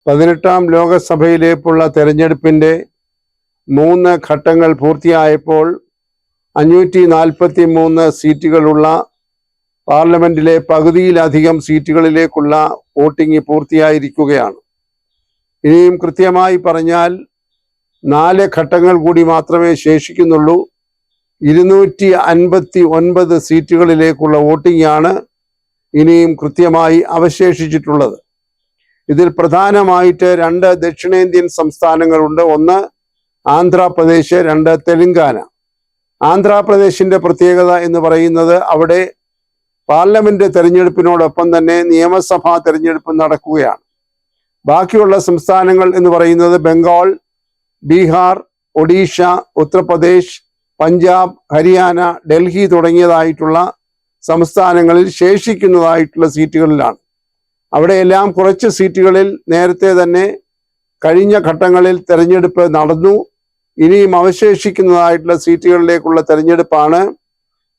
18ാം ലോകസഭയിലേക്കുള്ള തെരഞ്ഞെടുപ്പിന്റെ 3 ഘട്ടങ്ങൾ പൂർത്തിയായപ്പോൾ 543 സീറ്റുകളുള്ള പാർലമെന്റിലെ പകുതിയിലധികം സീറ്റുകളിലേക്കുള്ള വോട്ടിംഗ് പൂർത്തിയായിരിക്കുകയാണ്. ഇനിയും കൃത്യമായി പറഞ്ഞാൽ 4 ഘട്ടങ്ങൾ കൂടി മാത്രമേ ശേഷിക്കുന്നുള്ളൂ. 259 സീറ്റുകളിലേക്കുള്ള വോട്ടിംഗ് ആണ് ഇനിയും കൃത്യമായി അവശേഷിച്ചിട്ടുള്ളത്. ഇതിൽ പ്രധാനമായിട്ട് 2 ദക്ഷിണേന്ത്യൻ സംസ്ഥാനങ്ങളുണ്ട്. ഒന്ന് ആന്ധ്രാപ്രദേശ്, 2 തെലങ്കാന. ആന്ധ്രാപ്രദേശിന്റെ പ്രത്യേകത എന്ന് പറയുന്നത് അവിടെ പാർലമെന്റ് തെരഞ്ഞെടുപ്പിനോടൊപ്പം തന്നെ നിയമസഭാ തെരഞ്ഞെടുപ്പ് നടക്കുകയാണ്. ബാക്കിയുള്ള സംസ്ഥാനങ്ങൾ എന്ന് പറയുന്നത് ബംഗാൾ, ബീഹാർ, ഒഡീഷ, ഉത്തർപ്രദേശ്, പഞ്ചാബ്, ഹരിയാന, ഡൽഹി തുടങ്ങിയതായിട്ടുള്ള സംസ്ഥാനങ്ങളിൽ ശേഷിക്കുന്നതായിട്ടുള്ള സീറ്റുകളിലാണ്. അവിടെയെല്ലാം കുറച്ച് സീറ്റുകളിൽ നേരത്തെ തന്നെ കഴിഞ്ഞ ഘട്ടങ്ങളിൽ തെരഞ്ഞെടുപ്പ് നടന്നു. ഇനിയും അവശേഷിക്കുന്നതായിട്ടുള്ള സീറ്റുകളിലേക്കുള്ള തെരഞ്ഞെടുപ്പാണ്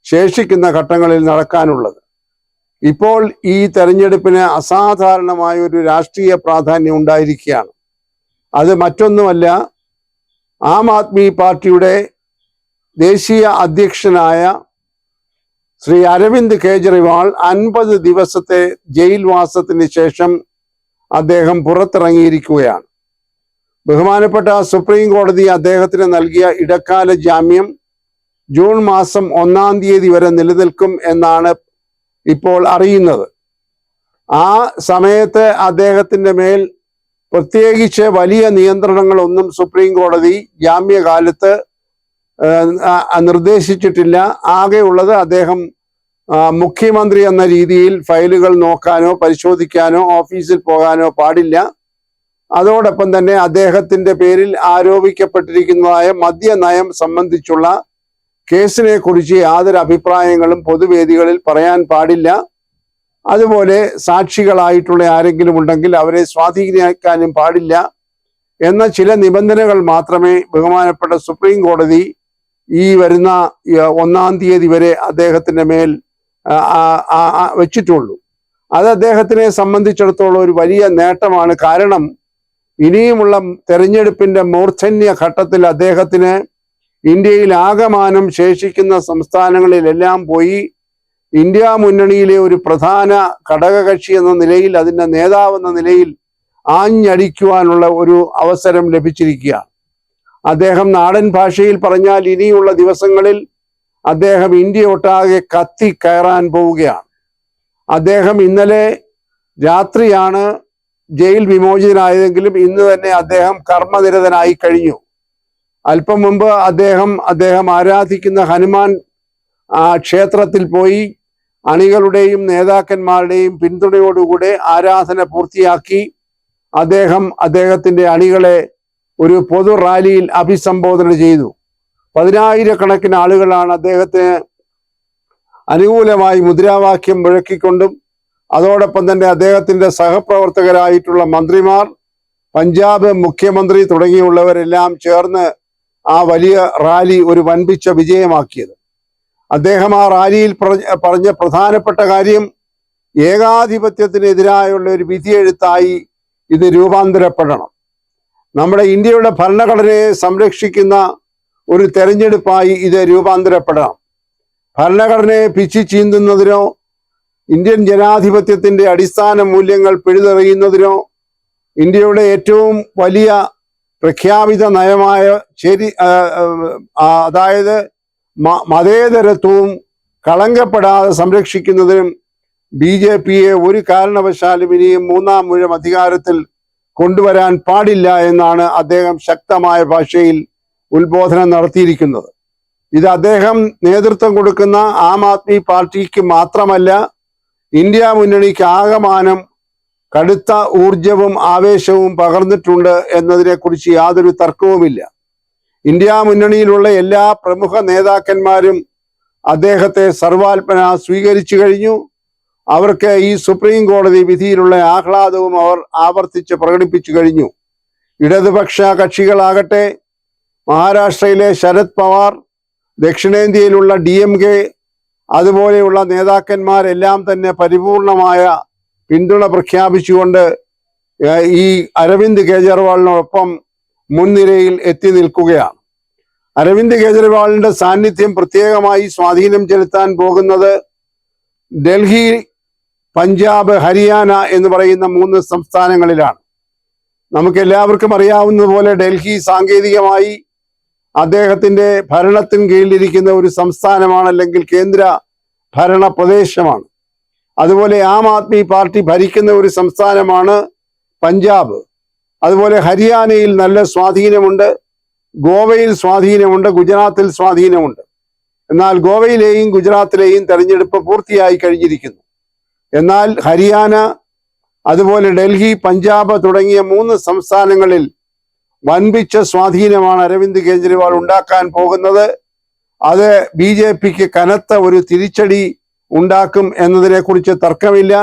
ശേഷിക്കുന്ന ഘട്ടങ്ങളിൽ നടക്കാനുള്ളത്. ഇപ്പോൾ ഈ തെരഞ്ഞെടുപ്പിന് അസാധാരണമായ ഒരു രാഷ്ട്രീയ പ്രാധാന്യം ഉണ്ടായിരിക്കുകയാണ്. അത് മറ്റൊന്നുമല്ല, ആം ആദ്മി പാർട്ടിയുടെ ദേശീയ അധ്യക്ഷനായ ശ്രീ അരവിന്ദ് കെജ്രിവാൾ 50 ദിവസത്തെ ജയിൽവാസത്തിന് ശേഷം അദ്ദേഹം പുറത്തിറങ്ങിയിരിക്കുകയാണ്. ബഹുമാനപ്പെട്ട സുപ്രീം കോടതി അദ്ദേഹത്തിന് നൽകിയ ഇടക്കാല ജാമ്യം ജൂൺ മാസം 1-ാം തീയതി വരെ നിലനിൽക്കും എന്നാണ് ഇപ്പോൾ അറിയുന്നത്. ആ സമയത്ത് അദ്ദേഹത്തിന്റെ മേൽ പ്രത്യേകിച്ച് വലിയ നിയന്ത്രണങ്ങളൊന്നും സുപ്രീം കോടതി ജാമ്യകാലത്ത് നിർദ്ദേശിച്ചിട്ടില്ല. ആകെയുള്ളത് അദ്ദേഹം മുഖ്യമന്ത്രി എന്ന രീതിയിൽ ഫയലുകൾ നോക്കാനോ പരിശോധിക്കാനോ ഓഫീസിൽ പോകാനോ പാടില്ല. അതോടൊപ്പം തന്നെ അദ്ദേഹത്തിന്റെ പേരിൽ ആരോപിക്കപ്പെട്ടിരിക്കുന്നതായ മദ്യനയം സംബന്ധിച്ചുള്ള കേസിനെ കുറിച്ച് യാതൊരു അഭിപ്രായങ്ങളും പൊതുവേദികളിൽ പറയാൻ പാടില്ല. അതുപോലെ സാക്ഷികളായിട്ടുള്ള ആരെങ്കിലും ഉണ്ടെങ്കിൽ അവരെ സ്വാധീനിക്കാനും പാടില്ല എന്ന ചില നിബന്ധനകൾ മാത്രമേ ബഹുമാനപ്പെട്ട സുപ്രീം കോടതി ഈ വരുന്ന 1-ാം തീയതി വരെ അദ്ദേഹത്തിന്റെ മേൽ വെച്ചിട്ടുള്ളൂ. അത് അദ്ദേഹത്തിനെ സംബന്ധിച്ചിടത്തോളം ഒരു വലിയ നേട്ടമാണ്. കാരണം ഇനിയുമുള്ള തെരഞ്ഞെടുപ്പിന്റെ മൂർധന്യ ഘട്ടത്തിൽ അദ്ദേഹത്തിന് ഇന്ത്യയിൽ ആകമാനം ശേഷിക്കുന്ന സംസ്ഥാനങ്ങളിലെല്ലാം പോയി ഇന്ത്യ മുന്നണിയിലെ ഒരു പ്രധാന ഘടകകക്ഷി എന്ന നിലയിൽ, അതിൻ്റെ നേതാവ് എന്ന നിലയിൽ ആഞ്ഞടിക്കുവാനുള്ള ഒരു അവസരം ലഭിച്ചിരിക്കുകയാണ്. അദ്ദേഹം നാടൻ ഭാഷയിൽ പറഞ്ഞാൽ ഇനിയുള്ള ദിവസങ്ങളിൽ അദ്ദേഹം ഇന്ത്യ ഒട്ടാകെ കത്തി കയറാൻ പോവുകയാണ്. അദ്ദേഹം ഇന്നലെ രാത്രിയാണ് ജയിൽ വിമോചിതനായതെങ്കിലും ഇന്ന് തന്നെ അദ്ദേഹം കർമ്മനിരതനായി കഴിഞ്ഞു. അല്പം മുമ്പ് അദ്ദേഹം ആരാധിക്കുന്ന ഹനുമാൻ ക്ഷേത്രത്തിൽ പോയി അണികളുടെയും നേതാക്കന്മാരുടെയും പിന്തുണയോടുകൂടെ ആരാധന പൂർത്തിയാക്കി. അദ്ദേഹത്തിന്റെ അണികളെ ഒരു പൊതു റാലിയിൽ അഭിസംബോധന ചെയ്തു. 10,000-കണക്കിന് ആളുകളാണ് അദ്ദേഹത്തിന് അനുകൂലമായി മുദ്രാവാക്യം മുഴക്കിക്കൊണ്ടും അതോടൊപ്പം തന്നെ അദ്ദേഹത്തിന്റെ സഹപ്രവർത്തകരായിട്ടുള്ള മന്ത്രിമാർ, പഞ്ചാബ് മുഖ്യമന്ത്രി തുടങ്ങിയുള്ളവരെല്ലാം ചേർന്ന് ആ വലിയ റാലി ഒരു വൻപിച്ച വിജയമാക്കിയത്. അദ്ദേഹം ആ റാലിയിൽ പറഞ്ഞ പ്രധാനപ്പെട്ട കാര്യം, ഏകാധിപത്യത്തിനെതിരായുള്ള ഒരു വിധിയെഴുത്തായി ഇത് രൂപാന്തരപ്പെടണം. നമ്മുടെ ഇന്ത്യയുടെ ഭരണഘടനയെ സംരക്ഷിക്കുന്ന ഒരു തെരഞ്ഞെടുപ്പായി ഇത് രൂപാന്തരപ്പെടണം. ഭരണഘടനയെ പിച്ചി ചീന്തുന്നതിനോ ഇന്ത്യൻ ജനാധിപത്യത്തിന്റെ അടിസ്ഥാന മൂല്യങ്ങൾ പിഴുതെറിയുന്നതിനോ ഇന്ത്യയുടെ ഏറ്റവും വലിയ പ്രഖ്യാപിത നയമായ അതായത് മതേതരത്വവും കളങ്കപ്പെടാതെ സംരക്ഷിക്കുന്നതിനും BJPയെ ഒരു കാരണവശാലും ഇനിയും 3-ാം ഊഴം അധികാരത്തിൽ കൊണ്ടുവരാൻ പാടില്ല എന്നാണ് അദ്ദേഹം ശക്തമായ ഭാഷയിൽ ഉത്ബോധനം നടത്തിയിരിക്കുന്നത്. ഇത് അദ്ദേഹം നേതൃത്വം കൊടുക്കുന്ന ആം ആദ്മി പാർട്ടിക്ക് മാത്രമല്ല, ഇന്ത്യ മുന്നണിക്ക് ആകമാനം കടുത്ത ഊർജവും ആവേശവും പകർന്നിട്ടുണ്ട് എന്നതിനെക്കുറിച്ച് യാതൊരു തർക്കവുമില്ല. ഇന്ത്യ മുന്നണിയിലുള്ള എല്ലാ പ്രമുഖ നേതാക്കന്മാരും അദ്ദേഹത്തെ സർവാത്മന സ്വീകരിച്ചു കഴിഞ്ഞു. അവർക്ക് ഈ സുപ്രീം കോടതി വിധിയിലുള്ള ആഹ്ലാദവും അവർ ആവർത്തിച്ച് പ്രകടിപ്പിച്ചു കഴിഞ്ഞു. ഇടതുപക്ഷ കക്ഷികളാകട്ടെ, മഹാരാഷ്ട്രയിലെ ശരത് പവാർ, ദക്ഷിണേന്ത്യയിലുള്ള DMK, അതുപോലെയുള്ള നേതാക്കന്മാരെല്ലാം തന്നെ പരിപൂർണമായ പിന്തുണ പ്രഖ്യാപിച്ചുകൊണ്ട് ഈ അരവിന്ദ് കെജ്രിവാളിനോടൊപ്പം മുൻനിരയിൽ എത്തി നിൽക്കുകയാണ്. അരവിന്ദ് കെജ്രിവാളിന്റെ സാന്നിധ്യം പ്രത്യേകമായി സ്വാധീനം ചെലുത്താൻ പോകുന്നത് ഡൽഹി, പഞ്ചാബ്, ഹരിയാന എന്ന് പറയുന്ന 3 സംസ്ഥാനങ്ങളിലാണ്. നമുക്ക് എല്ലാവർക്കും അറിയാവുന്നതുപോലെ ഡൽഹി സാങ്കേതികമായി അദ്ദേഹത്തിന്റെ ഭരണത്തിന് കീഴിലിരിക്കുന്ന ഒരു സംസ്ഥാനമാണ്, അല്ലെങ്കിൽ കേന്ദ്ര ഭരണ പ്രദേശമാണ്. അതുപോലെ ആം ആദ്മി പാർട്ടി ഭരിക്കുന്ന ഒരു സംസ്ഥാനമാണ് പഞ്ചാബ്. അതുപോലെ ഹരിയാനയിൽ നല്ല സ്വാധീനമുണ്ട്, ഗോവയിൽ സ്വാധീനമുണ്ട്, ഗുജറാത്തിൽ സ്വാധീനമുണ്ട്. എന്നാൽ ഗോവയിലെയും ഗുജറാത്തിലെയും തെരഞ്ഞെടുപ്പ് പൂർത്തിയായി കഴിഞ്ഞിരിക്കുന്നു. എന്നാൽ ഹരിയാന, അതുപോലെ ഡൽഹി, പഞ്ചാബ് തുടങ്ങിയ 3 സംസ്ഥാനങ്ങളിൽ വൻപിച്ച സ്വാധീനമാണ് അരവിന്ദ് കെജ്രിവാൾ ഉണ്ടാക്കാൻ പോകുന്നത്. അത് BJPക്ക് കനത്ത ഒരു തിരിച്ചടി ഉണ്ടാക്കും എന്നതിനെ കുറിച്ച് തർക്കമില്ല.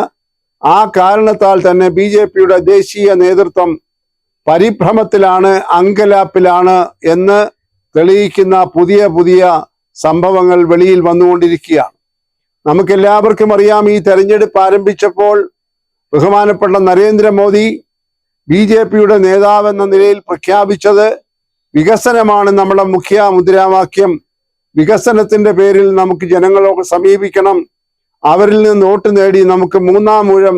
ആ കാരണത്താൽ തന്നെ BJPയുടെ ദേശീയ നേതൃത്വം പരിഭ്രമത്തിലാണ്, അങ്കലാപ്പിലാണ് എന്ന് തെളിയിക്കുന്ന പുതിയ പുതിയ സംഭവങ്ങൾ വെളിയിൽ വന്നുകൊണ്ടിരിക്കുകയാണ്. നമുക്കെല്ലാവർക്കും അറിയാം, ഈ തെരഞ്ഞെടുപ്പ് ആരംഭിച്ചപ്പോൾ ബഹുമാനപ്പെട്ട നരേന്ദ്രമോദി BJPയുടെ നേതാവെന്ന നിലയിൽ പ്രഖ്യാപിച്ചത് വികസനമാണ് നമ്മുടെ മുഖ്യ മുദ്രാവാക്യം. വികസനത്തിന്റെ പേരിൽ നമുക്ക് ജനങ്ങളെ സമീപിക്കണം, അവരിൽ നിന്ന് വോട്ട് നേടി നമുക്ക് 3-ാം ഊഴം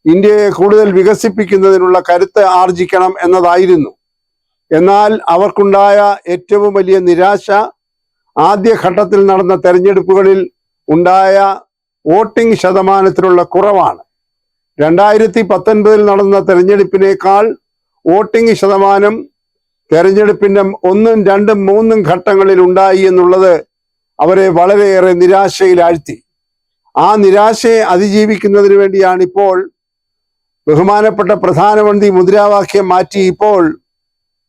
ഇന്ത്യയെ കൂടുതൽ വികസിപ്പിക്കുന്നതിനുള്ള കരുത്ത് ആർജിക്കണം എന്നതായിരുന്നു. എന്നാൽ അവർക്കുണ്ടായ ഏറ്റവും വലിയ നിരാശ ആദ്യഘട്ടത്തിൽ നടന്ന തെരഞ്ഞെടുപ്പുകളിൽ ഉണ്ടായ വോട്ടിംഗ് ശതമാനത്തിലുള്ള കുറവാണ്. 2019 നടന്ന തെരഞ്ഞെടുപ്പിനേക്കാൾ വോട്ടിംഗ് ശതമാനം തെരഞ്ഞെടുപ്പിന്റെ 1, 2, 3 ഘട്ടങ്ങളിൽ ഉണ്ടായി എന്നുള്ളത് അവരെ വളരെയേറെ നിരാശയിലാഴ്ത്തി. ആ നിരാശയെ അതിജീവിക്കുന്നതിന് വേണ്ടിയാണ് ഇപ്പോൾ ബഹുമാനപ്പെട്ട പ്രധാനമന്ത്രി മുദ്രാവാക്യം മാറ്റി ഇപ്പോൾ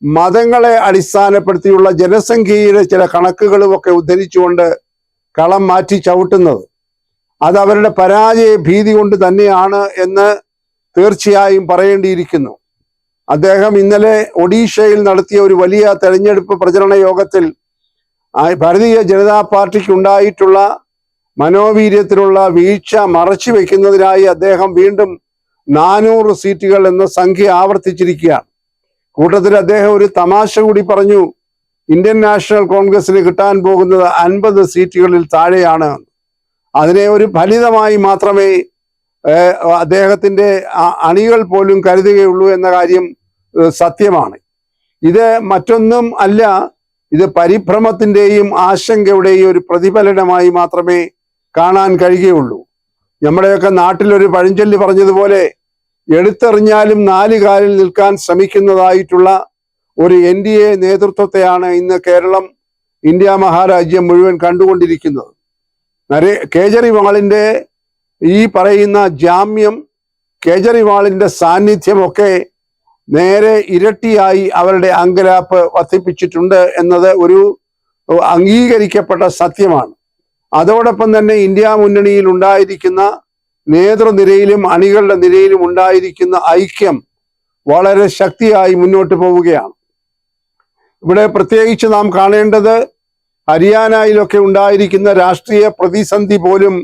മതങ്ങളെ അടിസ്ഥാനപ്പെടുത്തിയുള്ള ജനസംഖ്യയുടെ ചില കണക്കുകളുമൊക്കെ ഉദ്ധരിച്ചുകൊണ്ട് കളം മാറ്റി ചവിട്ടുന്നത്. അത് അവരുടെ പരാജയ ഭീതി കൊണ്ട് തന്നെയാണ് എന്ന് തീർച്ചയായും പറയേണ്ടിയിരിക്കുന്നു. അദ്ദേഹം ഇന്നലെ ഒഡീഷയിൽ നടത്തിയ ഒരു വലിയ തെരഞ്ഞെടുപ്പ് പ്രചരണ യോഗത്തിൽ ഭാരതീയ ജനതാ പാർട്ടിക്ക് ഉണ്ടായിട്ടുള്ള മനോവീര്യത്തിലുള്ള വീഴ്ച മറച്ചു വെക്കുന്നതിനായി അദ്ദേഹം വീണ്ടും 400 സീറ്റുകൾ എന്ന സംഖ്യ ആവർത്തിച്ചിരിക്കുകയാണ്. കൂട്ടത്തിൽ അദ്ദേഹം ഒരു തമാശ കൂടി പറഞ്ഞു, ഇന്ത്യൻ നാഷണൽ കോൺഗ്രസിന് കിട്ടാൻ പോകുന്നത് 50 സീറ്റുകളിൽ താഴെയാണ്. അതിനെ ഒരു ഫലിതമായി മാത്രമേ അദ്ദേഹത്തിന്റെ അണികൾ പോലും കരുതുകയുള്ളൂ എന്ന കാര്യം സത്യമാണ്. ഇത് മറ്റൊന്നും അല്ല, ഇത് പരിഭ്രമത്തിന്റെയും ആശങ്കയുടെയും ഒരു പ്രതിഫലനമായി മാത്രമേ കാണാൻ കഴിയുകയുള്ളൂ. നമ്മുടെയൊക്കെ നാട്ടിലൊരു പഴഞ്ചൊല്ല് പറഞ്ഞതുപോലെ എടുത്തെറിഞ്ഞാലും 4 കാലിൽ നിൽക്കാൻ ശ്രമിക്കുന്നതായിട്ടുള്ള ഒരു NDA നേതൃത്വത്തെയാണ് ഇന്ന് കേരളം, ഇന്ത്യ മഹാരാജ്യം മുഴുവൻ കണ്ടുകൊണ്ടിരിക്കുന്നത്. കേജ്രിവാളിന്റെ ഈ പറയുന്ന ജാമ്യം, കേജ്രിവാളിന്റെ സാന്നിധ്യമൊക്കെ നേരെ ഇരട്ടിയായി അവരുടെ അങ്കലാപ്പ് വർദ്ധിപ്പിച്ചിട്ടുണ്ട് എന്നത് ഒരു അംഗീകരിക്കപ്പെട്ട സത്യമാണ്. അതോടൊപ്പം തന്നെ ഇന്ത്യ മുന്നണിയിൽ ഉണ്ടായിരിക്കുന്ന നേതൃനിരയിലും അണികളുടെ നിരയിലും ഉണ്ടായിരിക്കുന്ന ഐക്യം വളരെ ശക്തിയായി മുന്നോട്ട് പോവുകയാണ്. ഇവിടെ പ്രത്യേകിച്ച് നാം കാണേണ്ടത് ഹരിയാനയിലൊക്കെ ഉണ്ടായിരിക്കുന്ന രാഷ്ട്രീയ പ്രതിസന്ധി പോലും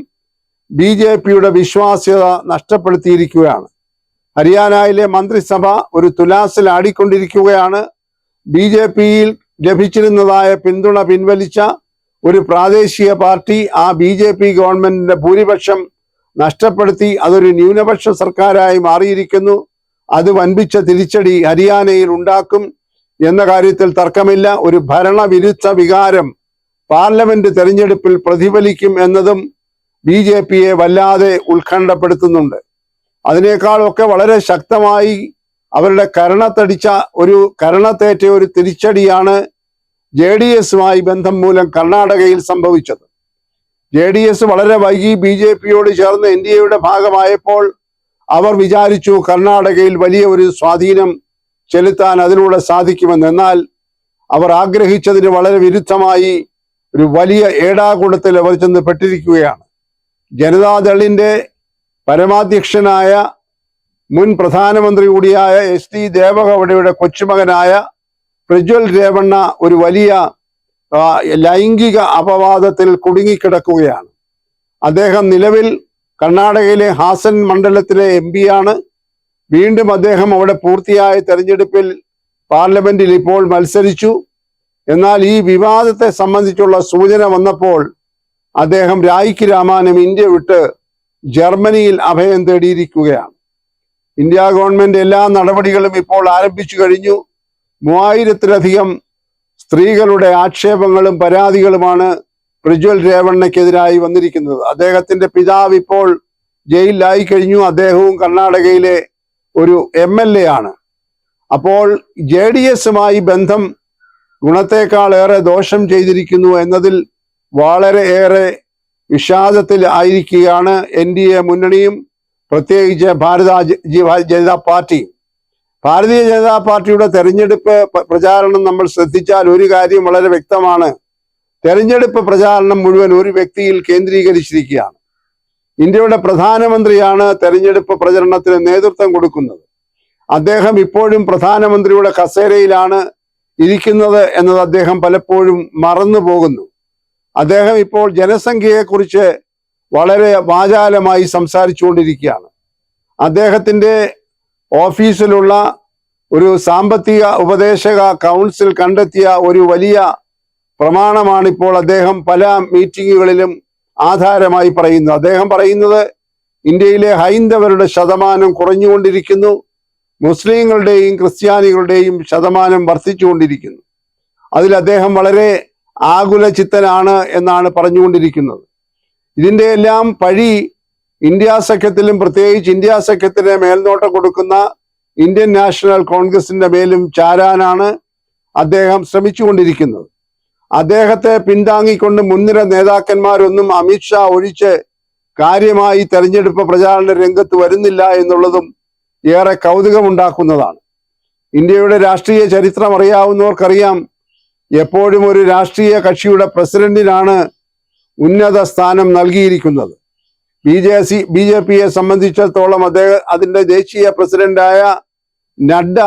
BJPയുടെ വിശ്വാസ്യത നഷ്ടപ്പെടുത്തിയിരിക്കുകയാണ്. ഹരിയാനയിലെ മന്ത്രിസഭ ഒരു തുലാസിൽ ആടിക്കൊണ്ടിരിക്കുകയാണ്. BJPയിൽ ലഭിച്ചിരുന്നതായ പിന്തുണ പിൻവലിച്ച ഒരു പ്രാദേശിക പാർട്ടി ആ BJP ഗവൺമെന്റിന്റെ ഭൂരിപക്ഷം നഷ്ടപ്പെടുത്തി അതൊരു ന്യൂനപക്ഷ സർക്കാരായി മാറിയിരിക്കുന്നു. അത് വൻപിച്ച തിരിച്ചടി ഹരിയാനയിൽ ഉണ്ടാക്കും എന്ന കാര്യത്തിൽ തർക്കമില്ല. ഒരു ഭരണവിരുദ്ധ വികാരം പാർലമെന്റ് തെരഞ്ഞെടുപ്പിൽ പ്രതിഫലിക്കും എന്നതും BJPയെ വല്ലാതെ ഉത്കണ്ഠപ്പെടുത്തുന്നുണ്ട്. അതിനേക്കാളൊക്കെ വളരെ ശക്തമായി അവരുടെ കരണത്തേറ്റ ഒരു തിരിച്ചടിയാണ് JDSയുമായി ബന്ധം മൂലം കർണാടകയിൽ സംഭവിച്ചത്. JDS വളരെ വൈകി BJPയോട് ചേർന്ന് NDAയുടെ ഭാഗമായപ്പോൾ അവർ വിചാരിച്ചു കർണാടകയിൽ വലിയ ഒരു സ്വാധീനം ചെലുത്താൻ അതിലൂടെ സാധിക്കുമെന്ന്. എന്നാൽ അവർ ആഗ്രഹിച്ചതിന് വളരെ വിരുദ്ധമായി ഒരു വലിയ ഏടാകൂടത്തിൽ അവർ ചെന്ന് പെട്ടിരിക്കുകയാണ്. ജനതാദളിന്റെ പരമാധ്യക്ഷനായ മുൻ പ്രധാനമന്ത്രി കൂടിയായ SD ദേവഗൌഡയുടെ കൊച്ചുമകനായ പ്രജ്വൽ രേവണ്ണ ഒരു വലിയ ലൈംഗിക അപവാദത്തിൽ കുടുങ്ങിക്കിടക്കുകയാണ്. അദ്ദേഹം നിലവിൽ കർണാടകയിലെ ഹാസൻ മണ്ഡലത്തിലെ MP ആണ്. വീണ്ടും അദ്ദേഹം അവിടെ പൂർത്തിയായ തെരഞ്ഞെടുപ്പിൽ പാർലമെന്റിൽ ഇപ്പോൾ മത്സരിച്ചു. എന്നാൽ ഈ വിവാദത്തെ സംബന്ധിച്ചുള്ള സൂചന വന്നപ്പോൾ അദ്ദേഹം രായ്ക്ക് രാമാനം ഇന്ത്യ വിട്ട് ജർമ്മനിയിൽ അഭയം തേടിയിരിക്കുകയാണ്. ഇന്ത്യ ഗവൺമെന്റ് എല്ലാ നടപടികളും ഇപ്പോൾ ആരംഭിച്ചു കഴിഞ്ഞു. 3000-ത്തിലധികം സ്ത്രീകളുടെ ആക്ഷേപങ്ങളും പരാതികളുമാണ് പ്രജ്വൽ രേവണ്ണയ്ക്കെതിരായി വന്നിരിക്കുന്നത്. അദ്ദേഹത്തിന്റെ പിതാവ് ഇപ്പോൾ ജയിലിലായി കഴിഞ്ഞു. അദ്ദേഹവും കർണാടകയിലെ ഒരു MLA ആണ്. അപ്പോൾ JDS-മായി ബന്ധം ഗുണത്തെക്കാൾ ഏറെ ദോഷം ചെയ്തിരിക്കുന്നു എന്നതിൽ വളരെ ഏറെ വിഷാദത്തിൽ ആയിരിക്കുകയാണ് NDA മുന്നണിയും, പ്രത്യേകിച്ച് ഭാരതീയ ജനതാ പാർട്ടിയും. ഭാരതീയ ജനതാ പാർട്ടിയുടെ തെരഞ്ഞെടുപ്പ് പ്രചാരണം നമ്മൾ ശ്രദ്ധിച്ചാൽ ഒരു കാര്യം വളരെ വ്യക്തമാണ്. തെരഞ്ഞെടുപ്പ് പ്രചാരണം മുഴുവൻ ഒരു വ്യക്തിയിൽ കേന്ദ്രീകരിച്ചിരിക്കുകയാണ്. ഇന്ത്യയുടെ പ്രധാനമന്ത്രിയാണ് തെരഞ്ഞെടുപ്പ് പ്രചരണത്തിന് നേതൃത്വം കൊടുക്കുന്നത്. അദ്ദേഹം ഇപ്പോഴും പ്രധാനമന്ത്രിയുടെ കസേരയിലാണ് ഇരിക്കുന്നത് എന്നത് അദ്ദേഹം പലപ്പോഴും മറന്നു പോകുന്നു. അദ്ദേഹം ഇപ്പോൾ ജനസംഖ്യയെക്കുറിച്ച് വളരെ വാചാലമായി സംസാരിച്ചുകൊണ്ടിരിക്കുകയാണ്. അദ്ദേഹത്തിന്റെ ഓഫീസിലുള്ള ഒരു സാമ്പത്തിക ഉപദേശക കൗൺസിൽ കണ്ടെത്തിയ ഒരു വലിയ പ്രമാണമാണ് ഇപ്പോൾ അദ്ദേഹം പല മീറ്റിങ്ങുകളിലും ആധാരമായി പറയുന്നത്. അദ്ദേഹം പറയുന്നത് ഇന്ത്യയിലെ ഹൈന്ദവരുടെ ശതമാനം കുറഞ്ഞുകൊണ്ടിരിക്കുന്നു, മുസ്ലിങ്ങളുടെയും ക്രിസ്ത്യാനികളുടെയും ശതമാനം വർദ്ധിച്ചുകൊണ്ടിരിക്കുന്നു. അതിൽ അദ്ദേഹം വളരെ ആകുലചിത്തനാണ് എന്നാണ് പറഞ്ഞുകൊണ്ടിരിക്കുന്നത്. ഇതിൻ്റെ എല്ലാം പഴി ഇന്ത്യ സഖ്യത്തിലും, പ്രത്യേകിച്ച് ഇന്ത്യ സഖ്യത്തിന് മേൽനോട്ടം കൊടുക്കുന്ന ഇന്ത്യൻ നാഷണൽ കോൺഗ്രസിന്റെ മേലും ചാരാനാണ് അദ്ദേഹം ശ്രമിച്ചുകൊണ്ടിരിക്കുന്നത്. അദ്ദേഹത്തെ പിന്താങ്ങിക്കൊണ്ട് മുൻനിര നേതാക്കന്മാരൊന്നും അമിത്ഷാ ഒഴിച്ച് കാര്യമായി തെരഞ്ഞെടുപ്പ് പ്രചാരണ രംഗത്ത് വരുന്നില്ല എന്നുള്ളതും ഏറെ കൗതുകമുണ്ടാക്കുന്നതാണ്. ഇന്ത്യയുടെ രാഷ്ട്രീയ ചരിത്രം അറിയാവുന്നവർക്കറിയാം, എപ്പോഴും ഒരു രാഷ്ട്രീയ കക്ഷിയുടെ പ്രസിഡന്റിനാണ് ഉന്നത സ്ഥാനം നൽകിയിരിക്കുന്നത്. BJPയെ സംബന്ധിച്ചിടത്തോളം അതിന്റെ ദേശീയ പ്രസിഡന്റായ നഡ്ഡ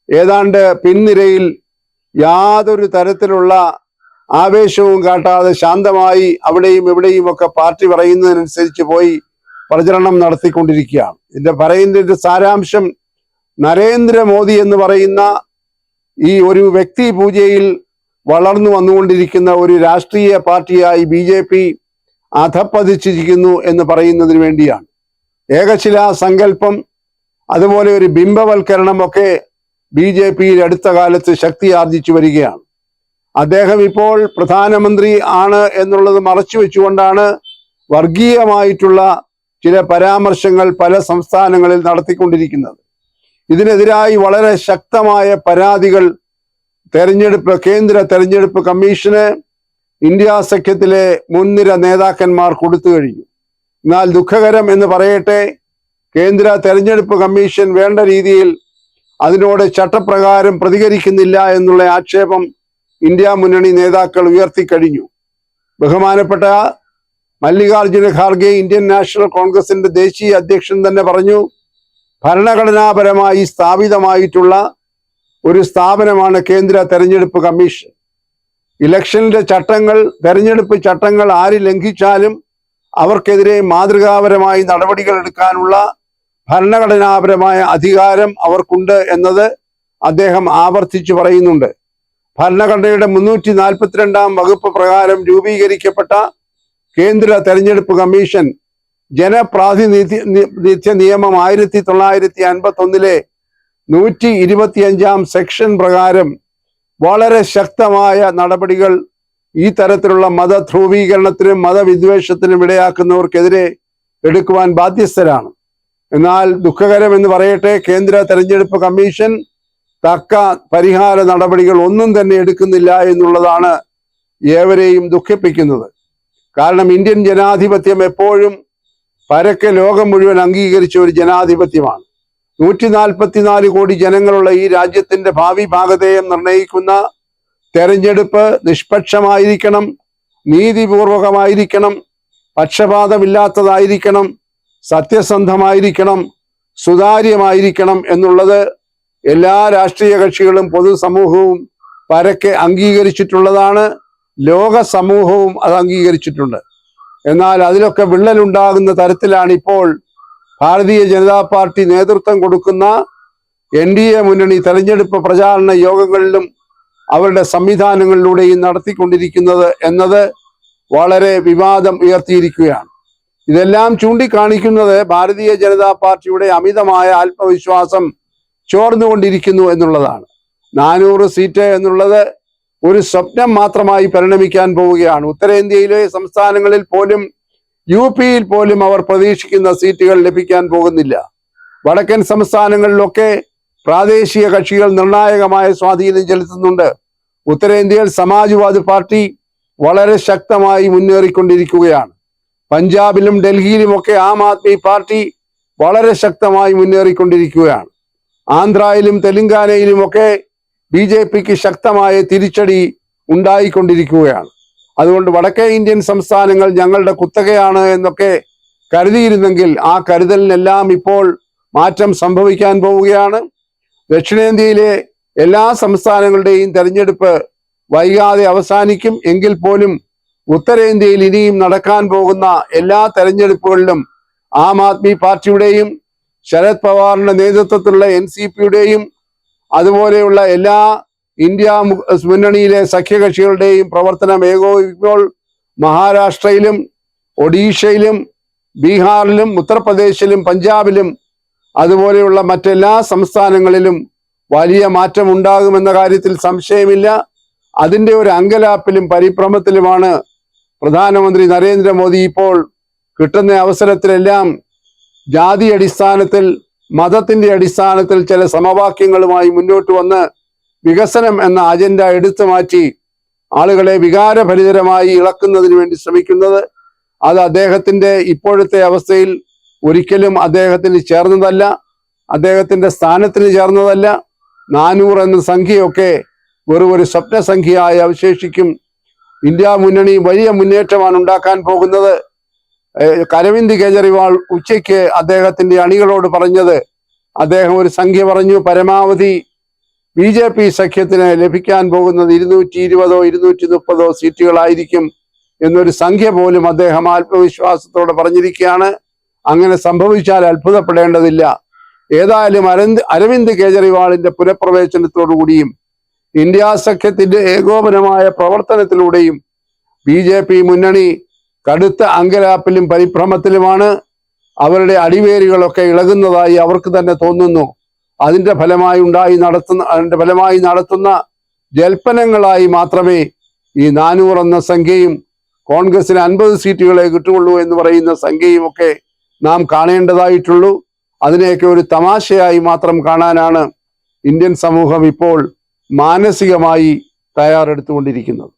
ഏതാണ്ട് പിൻനിരയിൽ യാതൊരു തരത്തിലുള്ള ആവേശവും കാട്ടാതെ ശാന്തമായി അവിടെയും ഇവിടെയും ഒക്കെ പാർട്ടി പറയുന്നതിനനുസരിച്ച് പോയി പ്രചരണം നടത്തിക്കൊണ്ടിരിക്കുകയാണ്. ഇതിന്റെ പറയുന്നതിന്റെ സാരാംശം, നരേന്ദ്രമോദി എന്ന് പറയുന്ന ഈ ഒരു വ്യക്തി പൂജയിൽ വളർന്നു വന്നുകൊണ്ടിരിക്കുന്ന ഒരു രാഷ്ട്രീയ പാർട്ടിയായി BJP അധപ്പതിച്ചിരിക്കുന്നു എന്ന് പറയുന്നതിന് വേണ്ടിയാണ്. ഏകശിലാ സങ്കല്പം, അതുപോലെ ഒരു ബിംബവൽക്കരണം ഒക്കെ BJPയിൽ അടുത്ത കാലത്ത് ശക്തി ആർജിച്ചു വരികയാണ്. അദ്ദേഹം ഇപ്പോൾ പ്രധാനമന്ത്രി ആണ് എന്നുള്ളത് മറച്ചു വെച്ചുകൊണ്ടാണ് വർഗീയമായിട്ടുള്ള ചില പരാമർശങ്ങൾ പല സംസ്ഥാനങ്ങളിൽ നടത്തിക്കൊണ്ടിരിക്കുന്നത്. ഇതിനെതിരായി വളരെ ശക്തമായ പരാതികൾ കേന്ദ്ര തെരഞ്ഞെടുപ്പ് കമ്മീഷന് ഇന്ത്യ സഖ്യത്തിലെ മുൻനിര നേതാക്കന്മാർ കൊടുത്തു കഴിഞ്ഞു. എന്നാൽ ദുഃഖകരം എന്ന് പറയട്ടെ, കേന്ദ്ര തെരഞ്ഞെടുപ്പ് കമ്മീഷൻ വേണ്ട രീതിയിൽ അതിനോട് ചട്ടപ്രകാരം പ്രതികരിക്കുന്നില്ല എന്നുള്ള ആക്ഷേപം ഇന്ത്യ മുന്നണി നേതാക്കൾ ഉയർത്തിക്കഴിഞ്ഞു. ബഹുമാനപ്പെട്ട മല്ലികാർജുന ഖാർഗെ, ഇന്ത്യൻ നാഷണൽ കോൺഗ്രസിന്റെ ദേശീയ അധ്യക്ഷൻ തന്നെ പറഞ്ഞു, ഭരണഘടനാപരമായി സ്ഥാപിതമായിട്ടുള്ള ഒരു സ്ഥാപനമാണ് കേന്ദ്ര തെരഞ്ഞെടുപ്പ് കമ്മീഷൻ. ഇലക്ഷന്റെ ചട്ടങ്ങൾ, തെരഞ്ഞെടുപ്പ് ചട്ടങ്ങൾ ആര് ലംഘിച്ചാലും അവർക്കെതിരെ മാതൃകാപരമായി നടപടികൾ എടുക്കാനുള്ള ഭരണഘടനാപരമായ അധികാരം അവർക്കുണ്ട് എന്നത് അദ്ദേഹം ആവർത്തിച്ചു പറയുന്നുണ്ട്. ഭരണഘടനയുടെ 342-ാം വകുപ്പ് പ്രകാരം രൂപീകരിക്കപ്പെട്ട കേന്ദ്ര തെരഞ്ഞെടുപ്പ് കമ്മീഷൻ ജനപ്രാതിനിധ്യ നിയമം 1951-ലെ 125-ാം സെക്ഷൻ പ്രകാരം വളരെ ശക്തമായ നടപടികൾ ഈ തരത്തിലുള്ള മതധ്രുവീകരണത്തിനും മതവിദ്വേഷത്തിനും ഇടയാക്കുന്നവർക്കെതിരെ എടുക്കുവാൻ ബാധ്യസ്ഥരാണ്. എന്നാൽ ദുഃഖകരം എന്ന് പറയട്ടെ, കേന്ദ്ര തെരഞ്ഞെടുപ്പ് കമ്മീഷൻ തക്ക പരിഹാര നടപടികൾ ഒന്നും തന്നെ എടുക്കുന്നില്ല എന്നുള്ളതാണ് ഏവരെയും ദുഃഖിപ്പിക്കുന്നത്. കാരണം ഇന്ത്യൻ ജനാധിപത്യം എപ്പോഴും പരക്കെ ലോകം മുഴുവൻ അംഗീകരിച്ച ഒരു ജനാധിപത്യമാണ്. 144 കോടി ജനങ്ങളുള്ള ഈ രാജ്യത്തിന്റെ ഭാവി ഭാഗധേയം നിർണയിക്കുന്ന തെരഞ്ഞെടുപ്പ് നിഷ്പക്ഷമായിരിക്കണം, നീതിപൂർവകമായിരിക്കണം, പക്ഷപാതമില്ലാത്തതായിരിക്കണം, സത്യസന്ധമായിരിക്കണം, സുതാര്യമായിരിക്കണം എന്നുള്ളത് എല്ലാ രാഷ്ട്രീയ കക്ഷികളും പൊതുസമൂഹവും പരക്കെ അംഗീകരിച്ചിട്ടുള്ളതാണ്. ലോക സമൂഹവും അത് അംഗീകരിച്ചിട്ടുണ്ട്. എന്നാൽ അതിലൊക്കെ വിള്ളലുണ്ടാകുന്ന തരത്തിലാണ് ഇപ്പോൾ ഭാരതീയ ജനതാ പാർട്ടി നേതൃത്വം കൊടുക്കുന്ന NDA മുന്നണി തെരഞ്ഞെടുപ്പ് പ്രചാരണ യോഗങ്ങളിലും അവരുടെ സംവിധാനങ്ങളിലൂടെയും നടത്തിക്കൊണ്ടിരിക്കുന്നത് എന്നത് വളരെ വിവാദം ഉയർത്തിയിരിക്കുകയാണ്. ഇതെല്ലാം ചൂണ്ടിക്കാണിക്കുന്നത് ഭാരതീയ ജനതാ പാർട്ടിയുടെ അമിതമായ ആത്മവിശ്വാസം ചോർന്നുകൊണ്ടിരിക്കുന്നു എന്നുള്ളതാണ്. 400 സീറ്റ് എന്നുള്ളത് ഒരു സ്വപ്നം മാത്രമായി പരിണമിക്കാൻ പോവുകയാണ്. ഉത്തരേന്ത്യയിലെ സംസ്ഥാനങ്ങളിൽ പോലും UP-യിൽ പോലും അവർ പ്രതീക്ഷിക്കുന്ന സീറ്റുകൾ ലഭിക്കാൻ പോകുന്നില്ല. വടക്കൻ സംസ്ഥാനങ്ങളിലൊക്കെ പ്രാദേശിക കക്ഷികൾ നിർണായകമായ സ്വാധീനം ചെലുത്തുന്നുണ്ട്. ഉത്തരേന്ത്യയിൽ സമാജ്വാദി പാർട്ടി വളരെ ശക്തമായി മുന്നേറിക്കൊണ്ടിരിക്കുകയാണ്. പഞ്ചാബിലും ഡൽഹിയിലുമൊക്കെ ആം ആദ്മി പാർട്ടി വളരെ ശക്തമായി മുന്നേറിക്കൊണ്ടിരിക്കുകയാണ്. ആന്ധ്രയിലും തെലങ്കാനയിലുമൊക്കെ BJPക്ക് ശക്തമായ തിരിച്ചടി ഉണ്ടായിക്കൊണ്ടിരിക്കുകയാണ്. അതുകൊണ്ട് വടക്കേ ഇന്ത്യൻ സംസ്ഥാനങ്ങൾ ഞങ്ങളുടെ കുത്തകയാണ് എന്നൊക്കെ കരുതിയിരുന്നെങ്കിൽ ആ കരുതലിനെല്ലാം ഇപ്പോൾ മാറ്റം സംഭവിക്കാൻ പോവുകയാണ്. ദക്ഷിണേന്ത്യയിലെ എല്ലാ സംസ്ഥാനങ്ങളുടെയും തെരഞ്ഞെടുപ്പ് വൈകാതെ അവസാനിക്കും. എങ്കിൽ പോലും ഉത്തരേന്ത്യയിൽ ഇനിയും നടക്കാൻ പോകുന്ന എല്ലാ തെരഞ്ഞെടുപ്പുകളിലും ആം ആദ്മി പാർട്ടിയുടെയും ശരത് പവാറിന്റെ നേതൃത്വത്തിലുള്ള NCPയുടെയും അതുപോലെയുള്ള എല്ലാ ഇന്ത്യ മുന്നണിയിലെ സഖ്യകക്ഷികളുടെയും പ്രവർത്തനം ഏകോപിപ്പിക്കുമ്പോൾ മഹാരാഷ്ട്രയിലും ഒഡീഷയിലും ബീഹാറിലും ഉത്തർപ്രദേശിലും പഞ്ചാബിലും അതുപോലെയുള്ള മറ്റെല്ലാ സംസ്ഥാനങ്ങളിലും വലിയ മാറ്റം ഉണ്ടാകുമെന്ന കാര്യത്തിൽ സംശയമില്ല. അതിൻ്റെ ഒരു അങ്കലാപ്പിലും പരിഭ്രമത്തിലുമാണ് പ്രധാനമന്ത്രി നരേന്ദ്രമോദി ഇപ്പോൾ. കിട്ടുന്ന അവസരത്തിലെല്ലാം ജാതി അടിസ്ഥാനത്തിൽ മതത്തിന്റെ അടിസ്ഥാനത്തിൽ ചില സമവാക്യങ്ങളുമായി മുന്നോട്ട് വന്ന് വികസനം എന്ന അജണ്ട എടുത്തു മാറ്റി ആളുകളെ വികാരഭരിതരമായി ഇളക്കുന്നതിന് വേണ്ടി ശ്രമിക്കുന്നത് അത് അദ്ദേഹത്തിന്റെ ഇപ്പോഴത്തെ അവസ്ഥയിൽ ഒരിക്കലും അദ്ദേഹത്തിന് ചേർന്നതല്ല, അദ്ദേഹത്തിന്റെ സ്ഥാനത്തിന് ചേർന്നതല്ല. 400 എന്ന സംഖ്യയൊക്കെ വെറും ഒരു സ്വപ്ന സംഖ്യയായി അവശേഷിക്കും. ഇന്ത്യ മുന്നണി വലിയ മുന്നേറ്റമാണ് ഉണ്ടാക്കാൻ പോകുന്നത്. അരവിന്ദ് കെജ്രിവാൾ ഉച്ചയ്ക്ക് അദ്ദേഹത്തിന്റെ അണികളോട് പറഞ്ഞത്, അദ്ദേഹം ഒരു സംഖ്യ പറഞ്ഞു, പരമാവധി BJP സഖ്യത്തിന് ലഭിക്കാൻ പോകുന്നത് 220 230 സീറ്റുകളായിരിക്കും എന്നൊരു സംഖ്യ പോലും അദ്ദേഹം ആത്മവിശ്വാസത്തോടെ പറഞ്ഞിരിക്കുകയാണ്. അങ്ങനെ സംഭവിച്ചാൽ അത്ഭുതപ്പെടേണ്ടതില്ല. ഏതായാലും അരവിന്ദ് കെജ്രിവാളിന്റെ പുനഃപ്രവേശനത്തോടുകൂടിയും ഇന്ത്യ സഖ്യത്തിന്റെ ഏകോപനമായ പ്രവർത്തനത്തിലൂടെയും BJP മുന്നണി കടുത്ത അങ്കലാപ്പിലും പരിഭ്രമത്തിലുമാണ്. അവരുടെ അടിവേരുകളൊക്കെ ഇളകുന്നതായി അവർക്ക് തന്നെ തോന്നുന്നു. അതിന്റെ ഫലമായി നടത്തുന്ന ജൽപ്പനങ്ങളായി മാത്രമേ ഈ 400 എന്ന സംഖ്യയും കോൺഗ്രസിന് 50 സീറ്റുകളെ കിട്ടുകയുള്ളൂ എന്ന് പറയുന്ന സംഖ്യയും ഒക്കെ നാം കാണേണ്ടതായിട്ടുള്ളൂ. അതിനെയൊക്കെ ഒരു തമാശയായി മാത്രം കാണാനാണ് ഇന്ത്യൻ സമൂഹം ഇപ്പോൾ മാനസികമായി തയ്യാറെടുത്തുകൊണ്ടിരിക്കുന്നത്.